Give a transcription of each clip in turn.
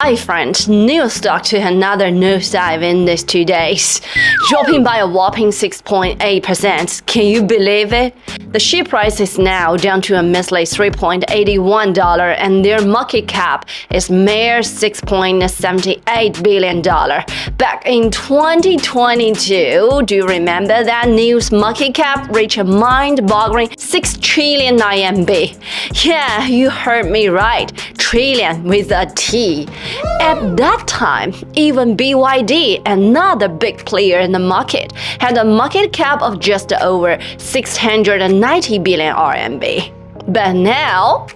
Hi friends, NIO stock took another nosedive in these 2 days, dropping by a whopping 6.8%. Can you believe it? The share price is now down to a measly $3.81 and their market cap is mere $6.78 billion. Back in 2022, do you remember that NIO's market cap reached a mind-boggling 6 trillion IMB? Yeah, you heard me right, trillion with a T. At that time, even BYD, another big player in the market, had a market cap of just over 690 billion RMB. But now,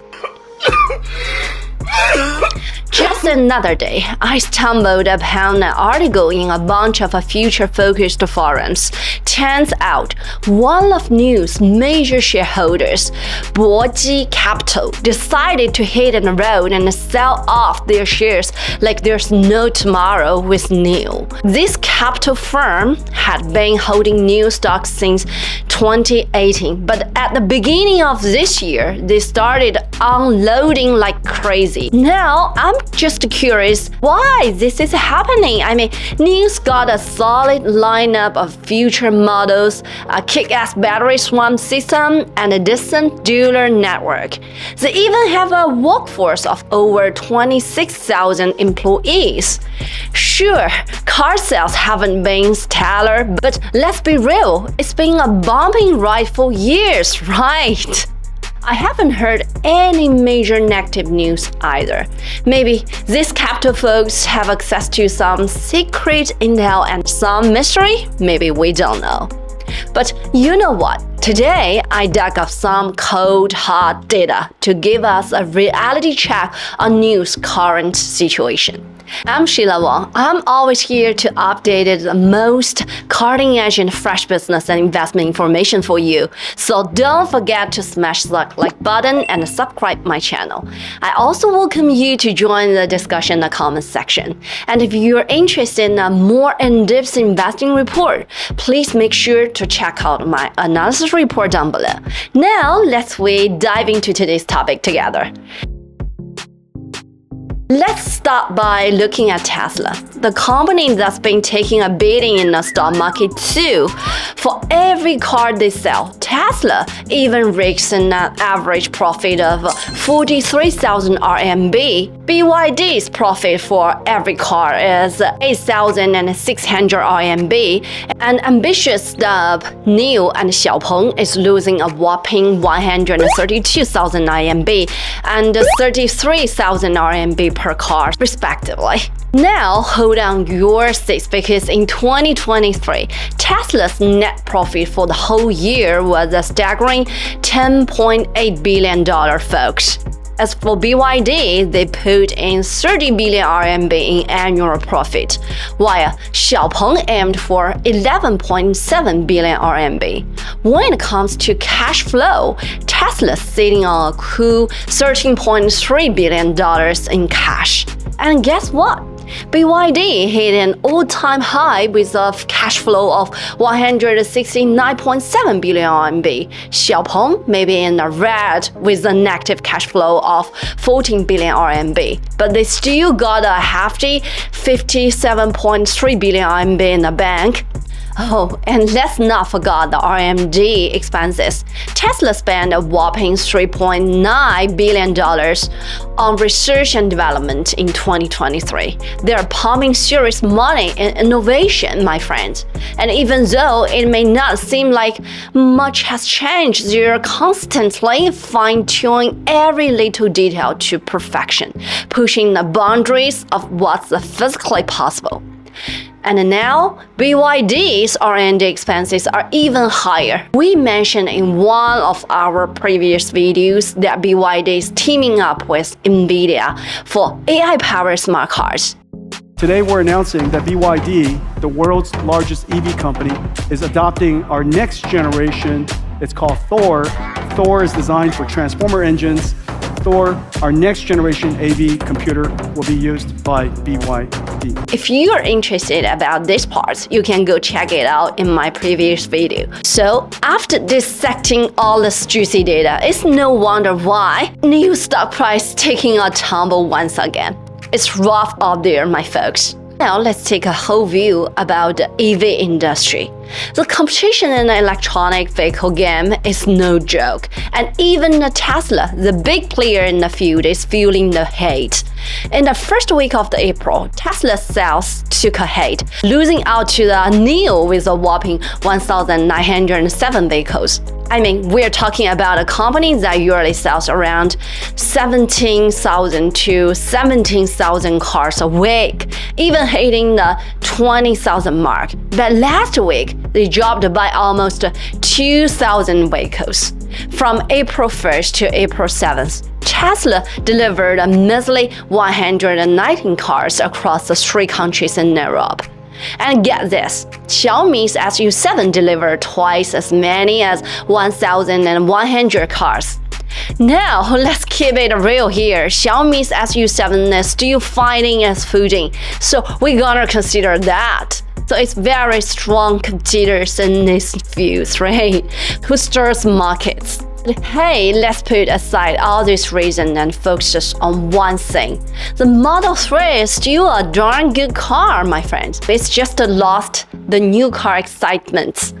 just another day, I stumbled upon an article in a bunch of future-focused forums. Turns out, one of NIO's major shareholders, Boji Capital, decided to hit the road and sell off their shares like there's no tomorrow with NIO. This capital firm had been holding NIO stock since 2018, but at the beginning of this year, they started unloading like crazy. Now, I'm just curious why this is happening. I mean, NIO's got a solid lineup of future models, a kick-ass battery swap system, and a decent dealer network. They even have a workforce of over 26,000 employees. Sure, car sales haven't been stellar, but let's be real, it's been a bumping ride for years, right? I haven't heard any major negative news either. Maybe these capital folks have access to some secret intel and some mystery? Maybe we don't know. But you know what? Today, I dug up some cold, hard data to give us a reality check on NIO's current situation. I'm Sheila Wang. I'm always here to update the most cutting-edge and fresh business and investment information for you. So don't forget to smash the like button and subscribe my channel. I also welcome you to join the discussion in the comment section. And if you're interested in a more in-depth investing report, please make sure to check out my analysis report down below. Now, let's dive into today's topic together. Let's start by looking at Tesla, the company that's been taking a beating in the stock market too. For every car they sell, Tesla even reaches an average profit of 43,000 RMB. BYD's profit for every car is 8,600 RMB, and ambitious NIO and Xiaopeng is losing a whopping 132,000 RMB and 33,000 RMB per car, respectively. Now, hold on your seats because in 2023, Tesla's net profit for the whole year was a staggering $10.8 billion, folks. As for BYD, they put in 30 billion RMB in annual profit, while Xiaopeng aimed for 11.7 billion RMB. When it comes to cash flow, Tesla's sitting on a cool $13.3 billion in cash. And guess what? BYD hit an all-time high with a cash flow of 169.7 billion RMB. Xiaopeng may be in the red with a negative cash flow of 14 billion RMB, but they still got a hefty 57.3 billion RMB in the bank. Oh, and let's not forget the R&D expenses. Tesla spent a whopping $3.9 billion on research and development in 2023. They're pumping serious money in innovation, my friends. And even though it may not seem like much has changed, they're constantly fine-tuning every little detail to perfection, pushing the boundaries of what's physically possible. And now, BYD's R&D expenses are even higher. We mentioned in one of our previous videos that BYD is teaming up with NVIDIA for AI-powered smart cars. Today we're announcing that BYD, the world's largest EV company, is adopting our next generation. It's called Thor. Thor is designed for transformer engines. Thor, our next generation AV computer, will be used by BYD. If you are interested about this part, you can go check it out in my previous video. So after dissecting all this juicy data, it's no wonder why NIO stock price taking a tumble once again. It's rough out there, my folks. Now let's take a whole view about the EV industry. The competition in the electronic vehicle game is no joke, and even Tesla, the big player in the field, is feeling the hate. In the first week of April, Tesla sales took a hit, losing out to the NIO with a whopping 1,907 vehicles. I mean, we're talking about a company that yearly sells around 17,000 to 17,000 cars a week, even hitting the 20,000 mark. But last week, they dropped by almost 2,000 vehicles. From April 1st to April 7th, Tesla delivered a measly 119 cars across the 3 countries in Europe. And get this, Xiaomi's SU7 delivered twice as many as 1,100 cars. Now, let's keep it real here. Xiaomi's SU7 is still finding its footing, so we're gonna consider that. So it's very strong competitors in these fields, right? Who stirs markets. Hey, let's put aside all this reason and focus on one thing. The Model 3 is still a darn good car, my friends. It's just lost the new car excitement.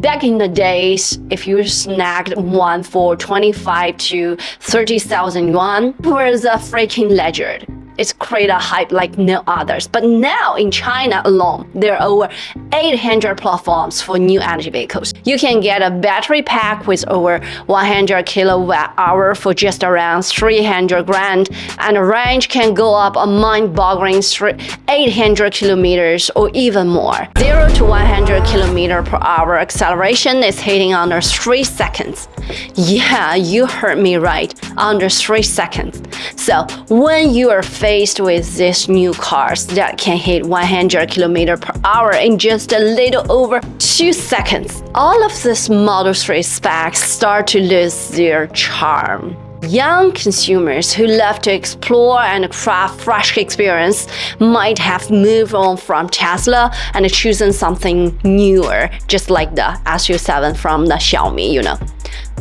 Back in the days, if you snagged one for 25 to 30,000 yuan, it was a freaking legend. It's created a hype like no others. But now in China alone, there are over 800 platforms for new energy vehicles. You can get a battery pack with over 100 kilowatt-hour for just around 300 grand, and the range can go up a mind-boggling 800 kilometers or even more. 0 to 100 kilometer per hour acceleration is hitting under 3 seconds. Yeah, you heard me right, under 3 seconds. So when you are faced with these new cars that can hit 100 km per hour in just a little over 2 seconds, all of these Model 3 specs start to lose their charm. Young consumers who love to explore and craft fresh experience might have moved on from Tesla and chosen something newer, just like the SU7 from the Xiaomi, you know.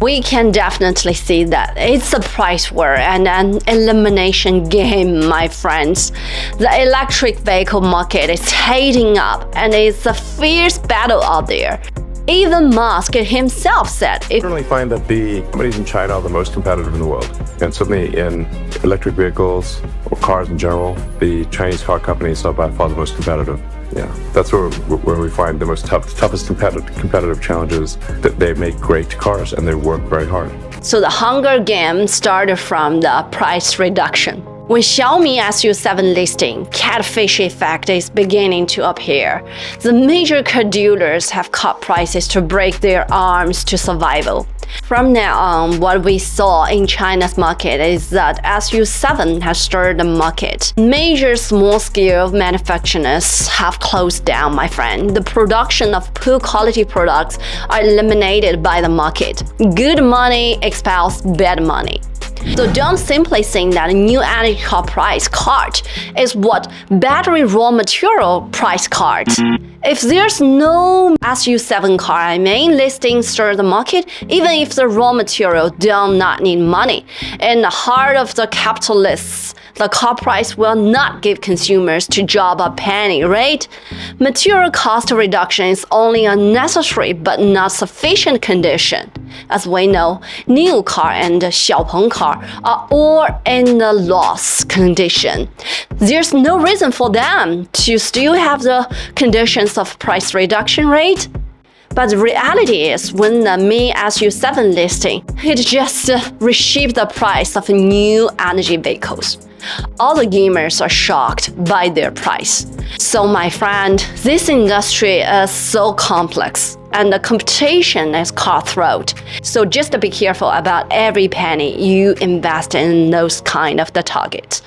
We can definitely see that it's a price war and an elimination game, my friends. The electric vehicle market is heating up and it's a fierce battle out there. Even Musk himself said I certainly find that the companies in China are the most competitive in the world. And certainly in electric vehicles or cars in general, the Chinese car companies are by far the most competitive. Yeah, that's where we find the toughest competitive challenges, that they make great cars and they work very hard. So the Hunger Games started from the price reduction. With Xiaomi SU7 listing, catfish effect is beginning to appear. The major car dealers have cut prices to break their arms to survival. From now on, what we saw in China's market is that SU7 has stirred the market. Major small-scale manufacturers have closed down, my friend. The production of poor quality products are eliminated by the market. Good money expels bad money. So don't simply think that a new energy car price card is what battery raw material price cards. If there's no SU7 car listing stir the market, even if the raw material do not need money, in the heart of the capitalists, the car price will not give consumers to drop a penny, right? Material cost reduction is only a necessary but not sufficient condition. As we know, new car and Xiaopeng car are all in the loss condition. There's no reason for them to still have the conditions of price reduction rate. But the reality is, when the Mi SU7 listing, it just reshaped the price of new energy vehicles. All the gamers are shocked by their price. So my friend, this industry is so complex and the competition is cutthroat. So just be careful about every penny you invest in those kind of the targets.